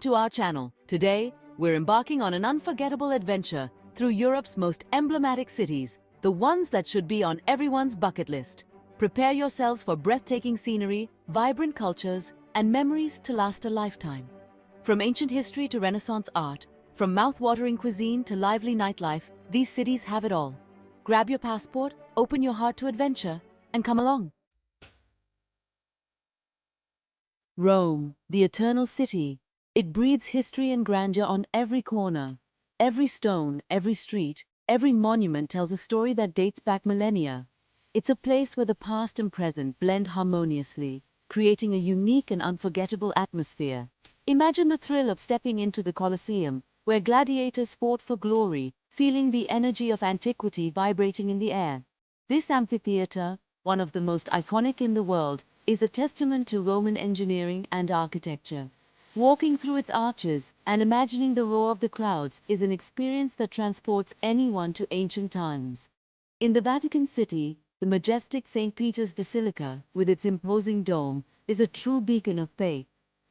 to our channel. Today, we're embarking on an unforgettable adventure through Europe's most emblematic cities, the ones that should be on everyone's bucket list. Prepare yourselves for breathtaking scenery, vibrant cultures, and memories to last a lifetime. From ancient history to Renaissance art, from mouth-watering cuisine to lively nightlife, these cities have it all. Grab your passport, open your heart to adventure, and come along. Rome, the eternal city. It breathes history and grandeur on every corner. Every stone, every street, every monument tells a story that dates back millennia. It's a place where the past and present blend harmoniously, creating a unique and unforgettable atmosphere. Imagine the thrill of stepping into the Colosseum, where gladiators fought for glory, feeling the energy of antiquity vibrating in the air. This amphitheater, one of the most iconic in the world, is a testament to Roman engineering and architecture. Walking through its arches and imagining the roar of the crowds is an experience that transports anyone to ancient times. In the Vatican City, the majestic St. Peter's Basilica, with its imposing dome, is a true beacon of faith.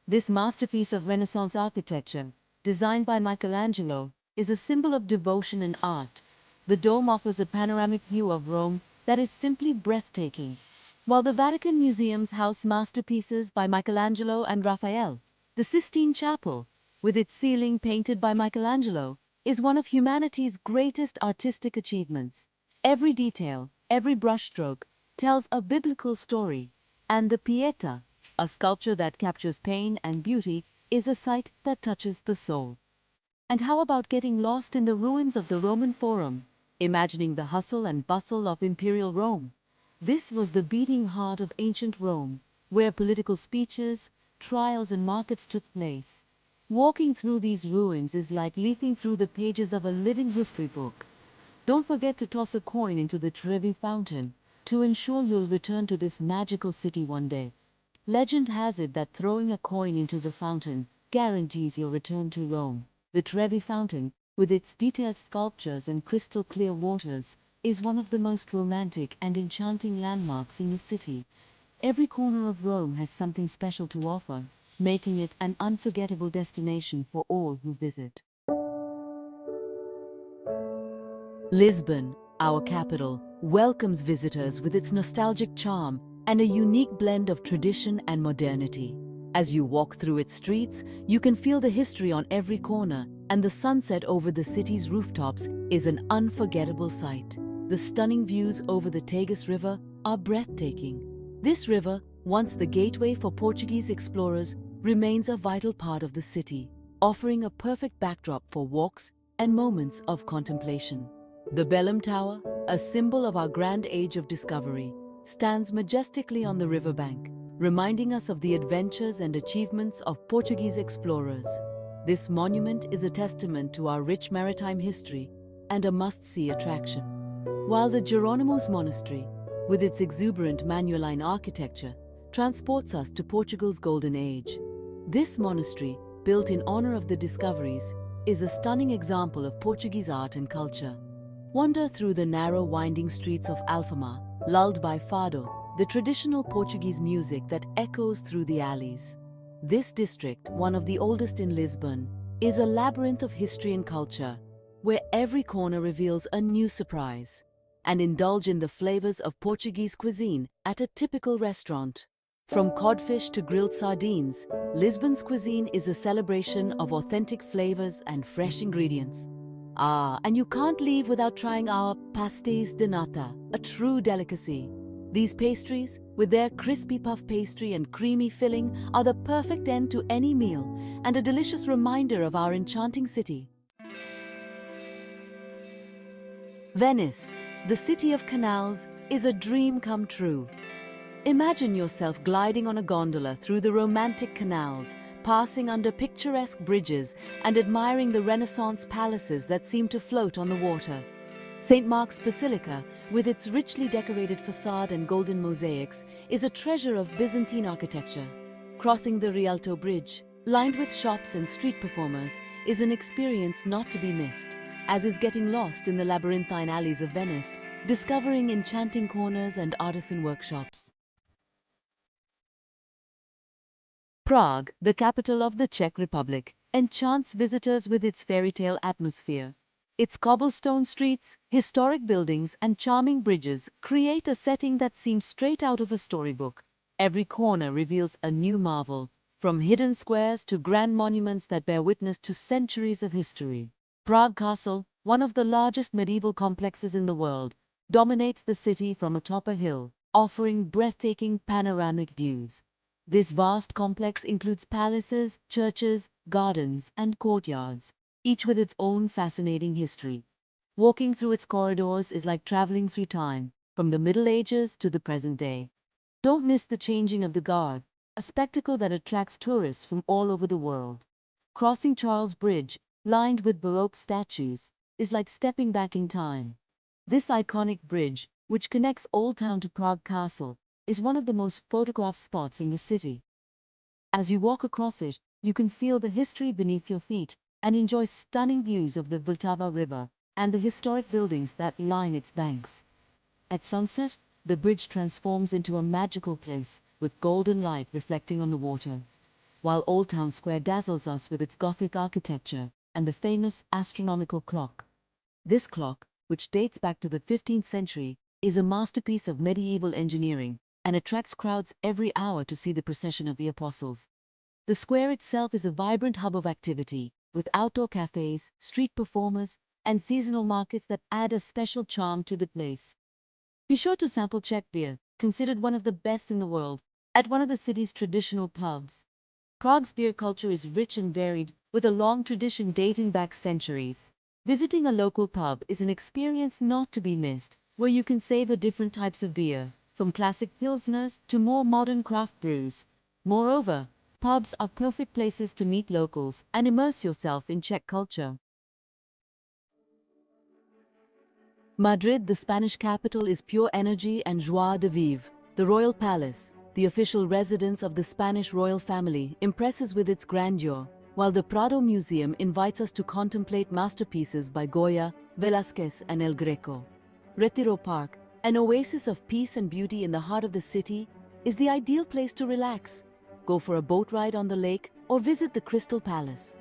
This masterpiece of Renaissance architecture, designed by Michelangelo, is a symbol of devotion and art. The dome offers a panoramic view of Rome that is simply breathtaking. While the Vatican museums house masterpieces by Michelangelo and Raphael, the Sistine Chapel, with its ceiling painted by Michelangelo, is one of humanity's greatest artistic achievements. Every detail, every brushstroke, tells a biblical story, and the Pietà, a sculpture that captures pain and beauty, is a sight that touches the soul. And how about getting lost in the ruins of the Roman Forum, imagining the hustle and bustle of imperial Rome? This was the beating heart of ancient Rome, where political speeches, trials, and markets took place. Walking through these ruins is like leaping through the pages of a living history book. Don't forget to toss a coin into the Trevi fountain to ensure you'll return to this magical city one day. Legend has it that throwing a coin into the fountain guarantees your return to Rome. The Trevi fountain, with its detailed sculptures and crystal clear waters, is one of the most romantic and enchanting landmarks in the city. Every corner of Rome has something special to offer, making it an unforgettable destination for all who visit. Lisbon, our capital, welcomes visitors with its nostalgic charm and a unique blend of tradition and modernity. As you walk through its streets, you can feel the history on every corner, and the sunset over the city's rooftops is an unforgettable sight. The stunning views over the Tagus River are breathtaking. This river, once the gateway for Portuguese explorers, remains a vital part of the city, offering a perfect backdrop for walks and moments of contemplation. The Belém Tower, a symbol of our grand age of discovery, stands majestically on the riverbank, reminding us of the adventures and achievements of Portuguese explorers. This monument is a testament to our rich maritime history and a must-see attraction. While the Jerónimos Monastery, with its exuberant Manueline architecture, transports us to Portugal's golden age. This monastery, built in honor of the discoveries, is a stunning example of Portuguese art and culture. Wander through the narrow winding streets of Alfama, lulled by fado, the traditional Portuguese music that echoes through the alleys. This district, one of the oldest in Lisbon, is a labyrinth of history and culture, where every corner reveals a new surprise. And indulge in the flavors of Portuguese cuisine at a typical restaurant. From codfish to grilled sardines, Lisbon's cuisine is a celebration of authentic flavors and fresh ingredients. And you can't leave without trying our pastéis de nata, a true delicacy. These pastries, with their crispy puff pastry and creamy filling, are the perfect end to any meal and a delicious reminder of our enchanting city. Venice, the city of canals, is a dream come true. Imagine yourself gliding on a gondola through the romantic canals, passing under picturesque bridges and admiring the Renaissance palaces that seem to float on the water. St. Mark's Basilica, with its richly decorated facade and golden mosaics, is a treasure of Byzantine architecture. Crossing the Rialto Bridge, lined with shops and street performers, is an experience not to be missed, as is getting lost in the labyrinthine alleys of Venice, discovering enchanting corners and artisan workshops. Prague, the capital of the Czech Republic, enchants visitors with its fairy tale atmosphere. Its cobblestone streets, historic buildings, and charming bridges create a setting that seems straight out of a storybook. Every corner reveals a new marvel, from hidden squares to grand monuments that bear witness to centuries of history. Prague Castle, one of the largest medieval complexes in the world, dominates the city from atop a hill, offering breathtaking panoramic views. This vast complex includes palaces, churches, gardens, and courtyards, each with its own fascinating history. Walking through its corridors is like traveling through time, from the Middle Ages to the present day. Don't miss the changing of the guard, a spectacle that attracts tourists from all over the world. Crossing Charles Bridge, lined with Baroque statues, is like stepping back in time. This iconic bridge, which connects Old Town to Prague Castle, is one of the most photographed spots in the city. As you walk across it, you can feel the history beneath your feet and enjoy stunning views of the Vltava River and the historic buildings that line its banks. At sunset, the bridge transforms into a magical place with golden light reflecting on the water, while Old Town Square dazzles us with its Gothic architecture and the famous astronomical clock. This clock, which dates back to the 15th century, is a masterpiece of medieval engineering and attracts crowds every hour to see the procession of the apostles. The square itself is a vibrant hub of activity, with outdoor cafes, street performers, and seasonal markets that add a special charm to the place. Be sure to sample Czech beer, considered one of the best in the world, at one of the city's traditional pubs. Prague's beer culture is rich and varied, with a long tradition dating back centuries. Visiting a local pub is an experience not to be missed, where you can savor different types of beer, from classic pilsners to more modern craft brews. Moreover, pubs are perfect places to meet locals and immerse yourself in Czech culture. Madrid, the Spanish capital, is pure energy and joie de vivre. The Royal Palace, the official residence of the Spanish royal family, impresses with its grandeur, while the Prado Museum invites us to contemplate masterpieces by Goya, Velázquez, and El Greco. Retiro Park, an oasis of peace and beauty in the heart of the city, is the ideal place to relax. Go for a boat ride on the lake or visit the Crystal Palace.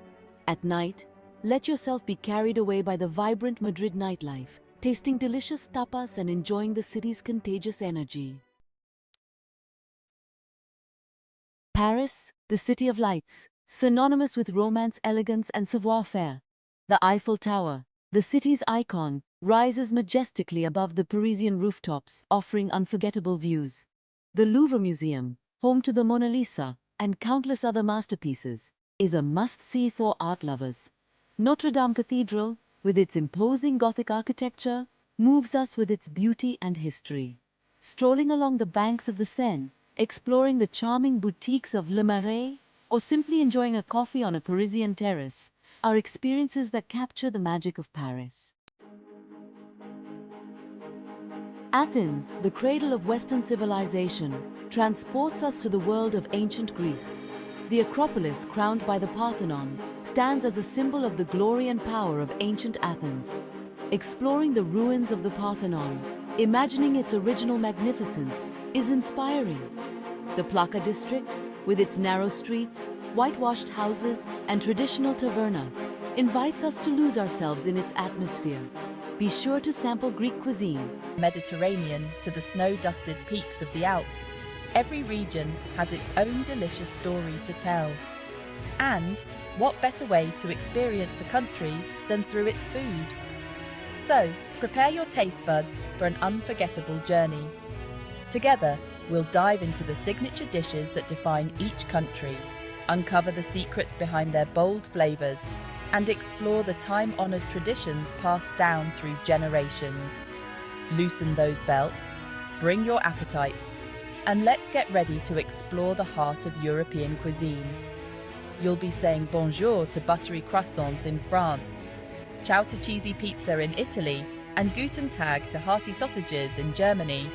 At night, let yourself be carried away by the vibrant Madrid nightlife, tasting delicious tapas and enjoying the city's contagious energy. Paris, the city of lights, synonymous with romance, elegance, and savoir-faire. The Eiffel Tower, the city's icon, rises majestically above the Parisian rooftops, offering unforgettable views. The Louvre Museum, home to the Mona Lisa and countless other masterpieces, is a must-see for art lovers. Notre Dame Cathedral, with its imposing Gothic architecture, moves us with its beauty and history. Strolling along the banks of the Seine, exploring the charming boutiques of Le Marais, or simply enjoying a coffee on a Parisian terrace, are experiences that capture the magic of Paris. Athens, the cradle of Western civilization, transports us to the world of ancient Greece. The Acropolis, crowned by the Parthenon, stands as a symbol of the glory and power of ancient Athens. Exploring the ruins of the Parthenon, imagining its original magnificence, is inspiring. The Plaka district, with its narrow streets, whitewashed houses, and traditional tavernas, invites us to lose ourselves in its atmosphere. Be sure to sample Greek cuisine. Mediterranean to the snow-dusted peaks of the Alps, every region has its own delicious story to tell. And what better way to experience a country than through its food? So, prepare your taste buds for an unforgettable journey. Together, we'll dive into the signature dishes that define each country, uncover the secrets behind their bold flavours, and explore the time-honoured traditions passed down through generations. Loosen those belts, bring your appetite, and let's get ready to explore the heart of European cuisine. You'll be saying bonjour to buttery croissants in France, ciao to cheesy pizza in Italy, and guten tag to hearty sausages in Germany.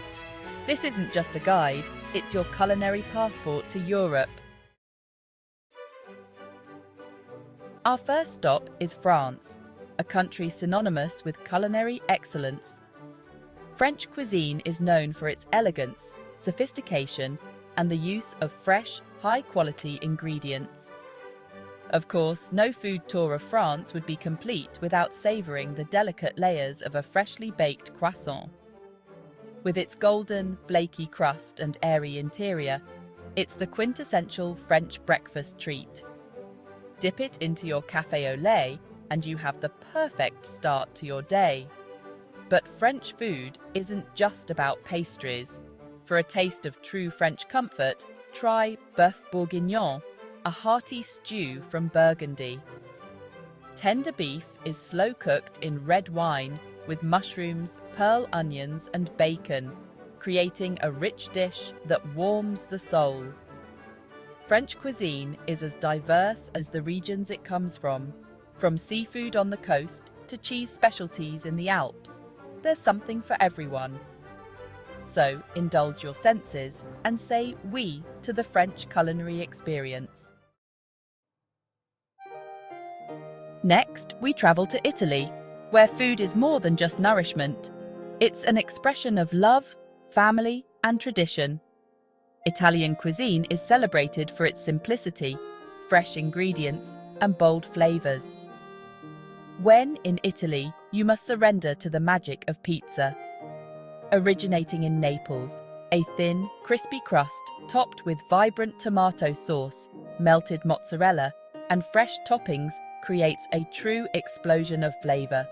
This isn't just a guide, it's your culinary passport to Europe. Our first stop is France, a country synonymous with culinary excellence. French cuisine is known for its elegance, sophistication, and the use of fresh, high-quality ingredients. Of course, no food tour of France would be complete without savouring the delicate layers of a freshly baked croissant. With its golden, flaky crust and airy interior, it's the quintessential French breakfast treat. Dip it into your café au lait and you have the perfect start to your day. But French food isn't just about pastries. For a taste of true French comfort, try bœuf bourguignon, a hearty stew from Burgundy. Tender beef is slow-cooked in red wine with mushrooms, pearl onions and bacon, creating a rich dish that warms the soul. French cuisine is as diverse as the regions it comes from seafood on the coast to cheese specialties in the Alps. There's something for everyone. So indulge your senses and say oui to the French culinary experience. Next, we travel to Italy, where food is more than just nourishment. It's an expression of love, family, and tradition. Italian cuisine is celebrated for its simplicity, fresh ingredients, and bold flavors. When in Italy, you must surrender to the magic of pizza. Originating in Naples, a thin, crispy crust topped with vibrant tomato sauce, melted mozzarella, and fresh toppings creates a true explosion of flavor.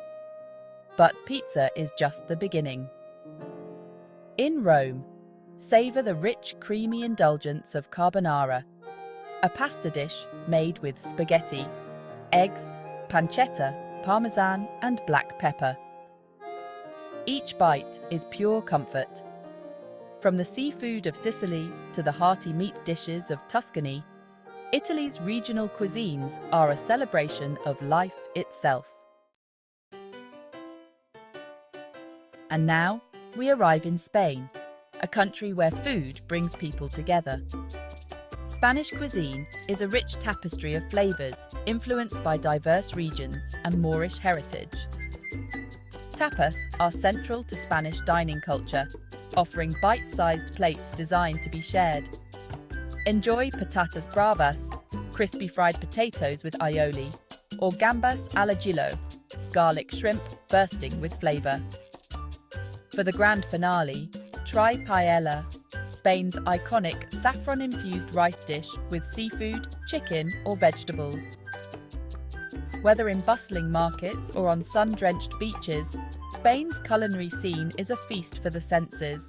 But pizza is just the beginning. In Rome, savor the rich, creamy indulgence of carbonara, a pasta dish made with spaghetti, eggs, pancetta, parmesan, and black pepper. Each bite is pure comfort. From the seafood of Sicily to the hearty meat dishes of Tuscany, Italy's regional cuisines are a celebration of life itself. And now, we arrive in Spain, a country where food brings people together. Spanish cuisine is a rich tapestry of flavors influenced by diverse regions and Moorish heritage. Tapas are central to Spanish dining culture, offering bite-sized plates designed to be shared. Enjoy patatas bravas, crispy fried potatoes with aioli, or gambas al ajillo, garlic shrimp bursting with flavor. For the grand finale, try paella, Spain's iconic saffron-infused rice dish with seafood, chicken, or vegetables. Whether in bustling markets or on sun-drenched beaches, Spain's culinary scene is a feast for the senses.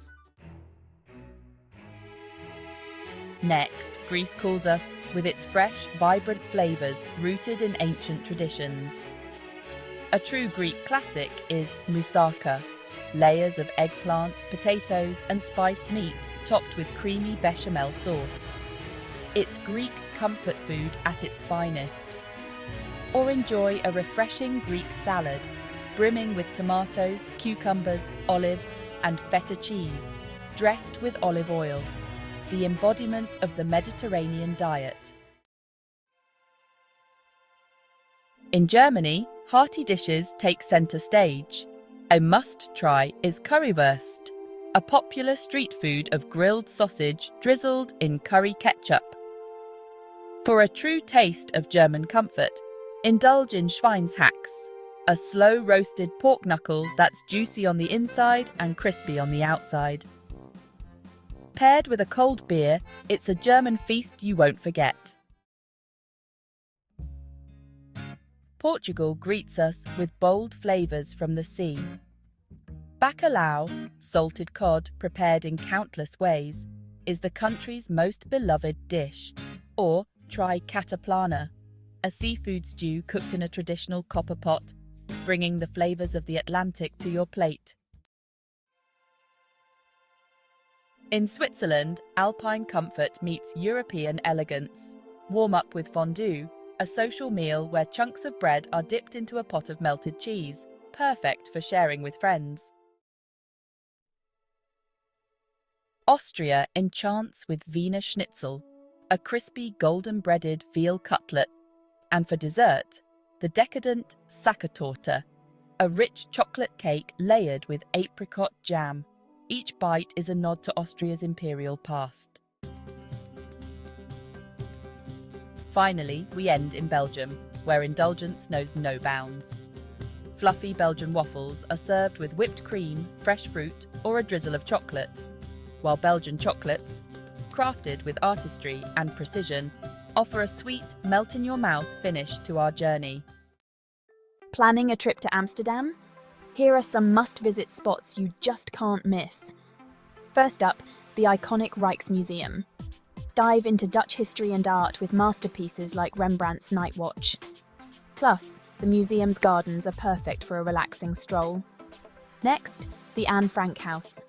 Next, Greece calls us with its fresh, vibrant flavors rooted in ancient traditions. A true Greek classic is moussaka, layers of eggplant, potatoes, and spiced meat topped with creamy bechamel sauce. It's Greek comfort food at its finest. Or enjoy a refreshing Greek salad, brimming with tomatoes, cucumbers, olives, and feta cheese, dressed with olive oil, the embodiment of the Mediterranean diet. In Germany, hearty dishes take center stage. A must-try is currywurst, a popular street food of grilled sausage drizzled in curry ketchup. For a true taste of German comfort, indulge in Schweinshacks, a slow-roasted pork knuckle that's juicy on the inside and crispy on the outside. Paired with a cold beer, it's a German feast you won't forget. Portugal greets us with bold flavours from the sea. Bacalhau, salted cod prepared in countless ways, is the country's most beloved dish. Or try cataplana, a seafood stew cooked in a traditional copper pot, bringing the flavours of the Atlantic to your plate. In Switzerland, alpine comfort meets European elegance. Warm up with fondue, a social meal where chunks of bread are dipped into a pot of melted cheese, perfect for sharing with friends. Austria enchants with Wiener Schnitzel, a crispy golden-breaded veal cutlet, and for dessert, the decadent Sachertorte, a rich chocolate cake layered with apricot jam. Each bite is a nod to Austria's imperial past. Finally, we end in Belgium, where indulgence knows no bounds. Fluffy Belgian waffles are served with whipped cream, fresh fruit, or a drizzle of chocolate, while Belgian chocolates, crafted with artistry and precision, offer a sweet, melt-in-your-mouth finish to our journey. Planning a trip to Amsterdam? Here are some must-visit spots you just can't miss. First up, the iconic Rijksmuseum. Dive into Dutch history and art with masterpieces like Rembrandt's Night Watch. Plus, the museum's gardens are perfect for a relaxing stroll. Next, the Anne Frank House.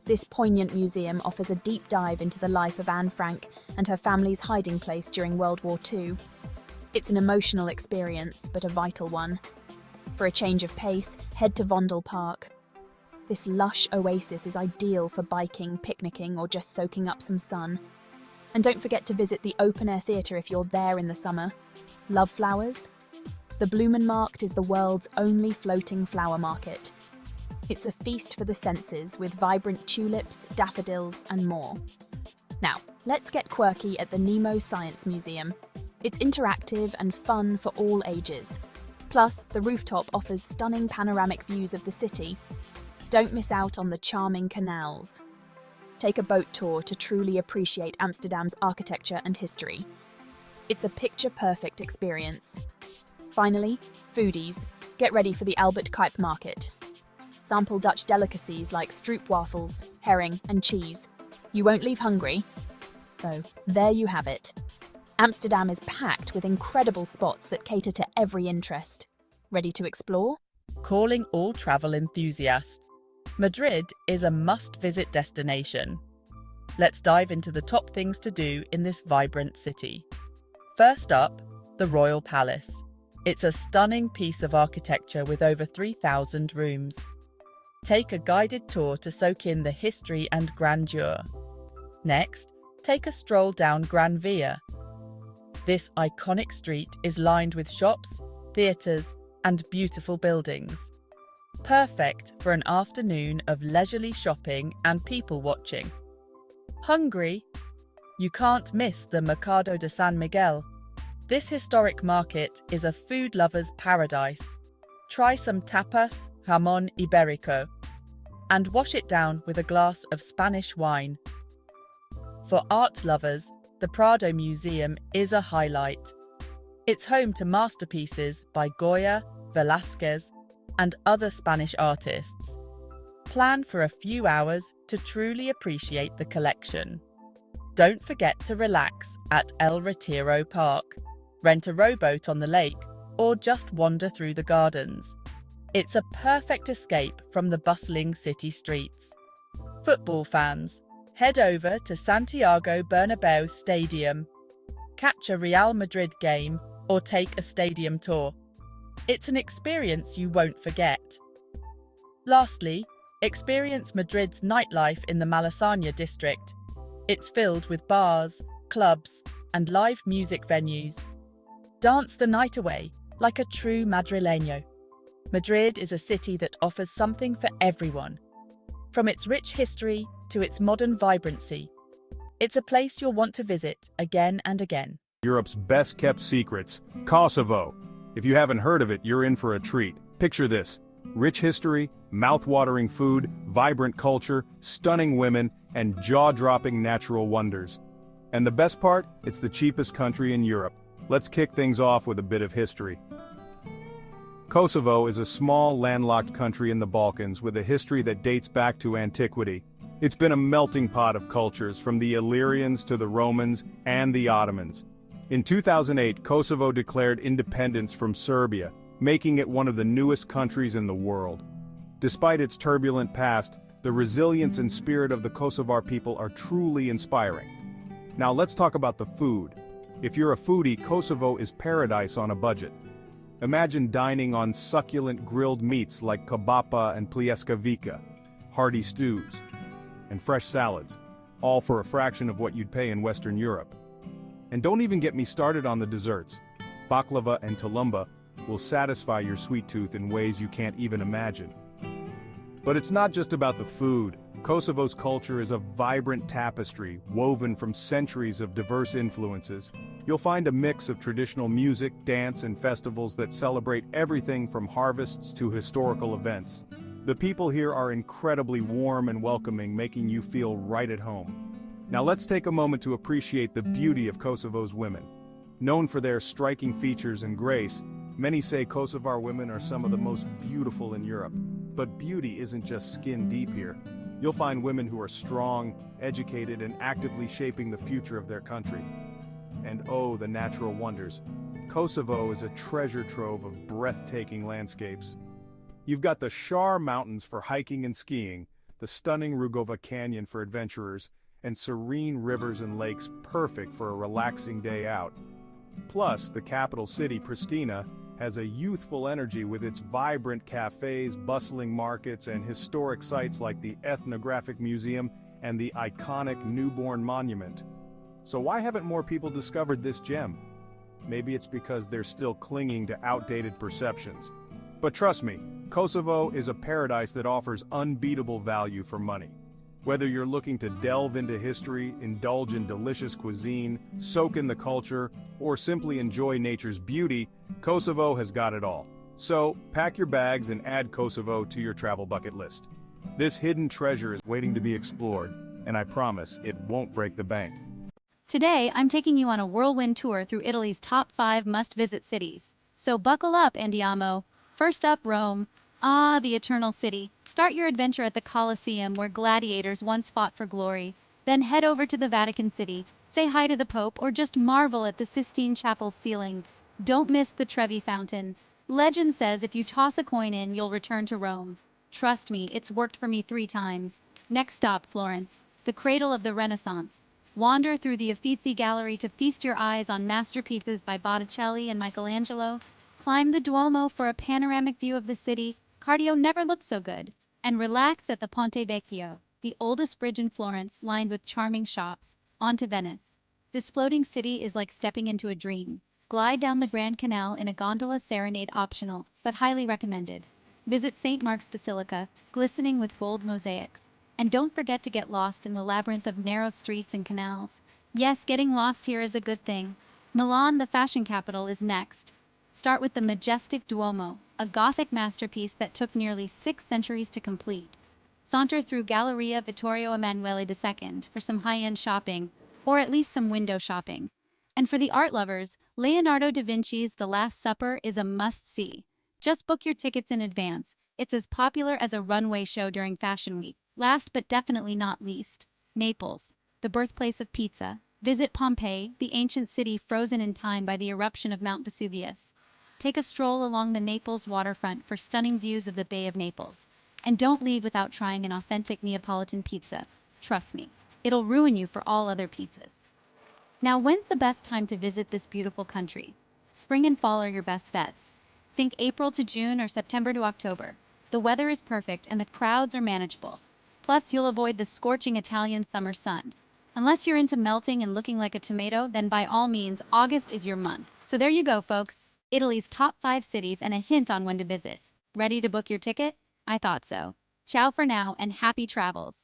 This poignant museum offers a deep dive into the life of Anne Frank and her family's hiding place during World War II. It's an emotional experience, but a vital one. For a change of pace, head to Vondel Park. This lush oasis is ideal for biking, picnicking, or just soaking up some sun. And don't forget to visit the open-air theatre if you're there in the summer. Love flowers? The Bloemenmarkt is the world's only floating flower market. It's a feast for the senses with vibrant tulips, daffodils, and more. Now, let's get quirky at the Nemo Science Museum. It's interactive and fun for all ages. Plus, the rooftop offers stunning panoramic views of the city. Don't miss out on the charming canals. Take a boat tour to truly appreciate Amsterdam's architecture and history. It's a picture-perfect experience. Finally, foodies, get ready for the Albert Kuip market. Sample Dutch delicacies like stroopwafels, herring, and cheese. You won't leave hungry. So, there you have it. Amsterdam is packed with incredible spots that cater to every interest. Ready to explore? Calling all travel enthusiasts, Madrid is a must-visit destination. Let's dive into the top things to do in this vibrant city. First up, the Royal Palace. It's a stunning piece of architecture with over 3,000 rooms. Take a guided tour to soak in the history and grandeur. Next, take a stroll down Gran Via. This iconic street is lined with shops, theatres, and beautiful buildings. Perfect for an afternoon of leisurely shopping and people watching. Hungry? You can't miss the Mercado de San Miguel. This historic market is a food lover's paradise. Try some tapas, jamón ibérico, and wash it down with a glass of Spanish wine. For art lovers, the Prado Museum is a highlight. It's home to masterpieces by Goya, Velázquez, and other Spanish artists. Plan for a few hours to truly appreciate the collection. Don't forget to relax at El Retiro Park. Rent a rowboat on the lake or just wander through the gardens. It's a perfect escape from the bustling city streets. Football fans, head over to Santiago Bernabéu Stadium. Catch a Real Madrid game or take a stadium tour. It's an experience you won't forget. Lastly, experience Madrid's nightlife in the Malasaña district. It's filled with bars, clubs, and live music venues. Dance the night away like a true Madrileño. Madrid is a city that offers something for everyone. From its rich history to its modern vibrancy, it's a place you'll want to visit again and again. Europe's best-kept secrets, Kosovo. If you haven't heard of it, you're in for a treat. Picture this: rich history, mouth-watering food, vibrant culture, stunning women, and jaw-dropping natural wonders. And the best part? It's the cheapest country in Europe. Let's kick things off with a bit of history. Kosovo is a small, landlocked country in the Balkans with a history that dates back to antiquity. It's been a melting pot of cultures, from the Illyrians to the Romans and the Ottomans. In 2008, Kosovo declared independence from Serbia, making it one of the newest countries in the world. Despite its turbulent past, the resilience and spirit of the Kosovar people are truly inspiring. Now let's talk about the food. If you're a foodie, Kosovo is paradise on a budget. Imagine dining on succulent grilled meats like kebapa and pljeskavica, hearty stews, and fresh salads, all for a fraction of what you'd pay in Western Europe. And don't even get me started on the desserts. Baklava and tulumba will satisfy your sweet tooth in ways you can't even imagine. But it's not just about the food. Kosovo's culture is a vibrant tapestry woven from centuries of diverse influences. You'll find a mix of traditional music, dance, and festivals that celebrate everything from harvests to historical events. The people here are incredibly warm and welcoming, making you feel right at home. Now let's take a moment to appreciate the beauty of Kosovo's women. Known for their striking features and grace, many say Kosovar women are some of the most beautiful in Europe. But beauty isn't just skin deep here. You'll find women who are strong, educated, and actively shaping the future of their country. And oh, the natural wonders. Kosovo is a treasure trove of breathtaking landscapes. You've got the Shar Mountains for hiking and skiing, the stunning Rugova Canyon for adventurers, and serene rivers and lakes perfect for a relaxing day out. Plus, the capital city, Pristina, has a youthful energy with its vibrant cafes, bustling markets, and historic sites like the Ethnographic Museum and the iconic Newborn Monument. So why haven't more people discovered this gem? Maybe it's because they're still clinging to outdated perceptions. But trust me, Kosovo is a paradise that offers unbeatable value for money. Whether you're looking to delve into history, indulge in delicious cuisine, soak in the culture, or simply enjoy nature's beauty, Kosovo has got it all. So, pack your bags and add Kosovo to your travel bucket list. This hidden treasure is waiting to be explored, and I promise it won't break the bank. Today, I'm taking you on a whirlwind tour through Italy's top 5 must-visit cities. So buckle up, Andiamo. First up, Rome. Ah, the Eternal City. Start your adventure at the Colosseum, where gladiators once fought for glory. Then head over to the Vatican City, say hi to the Pope, or just marvel at the Sistine Chapel's ceiling. Don't miss the Trevi Fountains. Legend says if you toss a coin in, you'll return to Rome. Trust me, it's worked for me 3 times. Next stop, Florence, the cradle of the Renaissance. Wander through the Uffizi Gallery to feast your eyes on masterpieces by Botticelli and Michelangelo. Climb the Duomo for a panoramic view of the city. Cardio never looked so good. And relax at the Ponte Vecchio, the oldest bridge in Florence, lined with charming shops. On to Venice. This floating city is like stepping into a dream. Glide down the Grand Canal in a gondola, serenade optional, but highly recommended. Visit St. Mark's Basilica, glistening with gold mosaics. And don't forget to get lost in the labyrinth of narrow streets and canals. Yes, getting lost here is a good thing. Milan, the fashion capital, is next. Start with the majestic Duomo, a Gothic masterpiece that took nearly 6 centuries to complete. Saunter through Galleria Vittorio Emanuele II for some high-end shopping, or at least some window shopping. And for the art lovers, Leonardo da Vinci's The Last Supper is a must-see. Just book your tickets in advance. It's as popular as a runway show during Fashion Week. Last but definitely not least, Naples, the birthplace of pizza. Visit Pompeii, the ancient city frozen in time by the eruption of Mount Vesuvius. Take a stroll along the Naples waterfront for stunning views of the Bay of Naples. And don't leave without trying an authentic Neapolitan pizza. Trust me, it'll ruin you for all other pizzas. Now, when's the best time to visit this beautiful country? Spring and fall are your best bets. Think April to June or September to October. The weather is perfect and the crowds are manageable. Plus, you'll avoid the scorching Italian summer sun. Unless you're into melting and looking like a tomato, then by all means, August is your month. So there you go, folks. Italy's top 5 cities and a hint on when to visit. Ready to book your ticket? I thought so. Ciao for now and happy travels.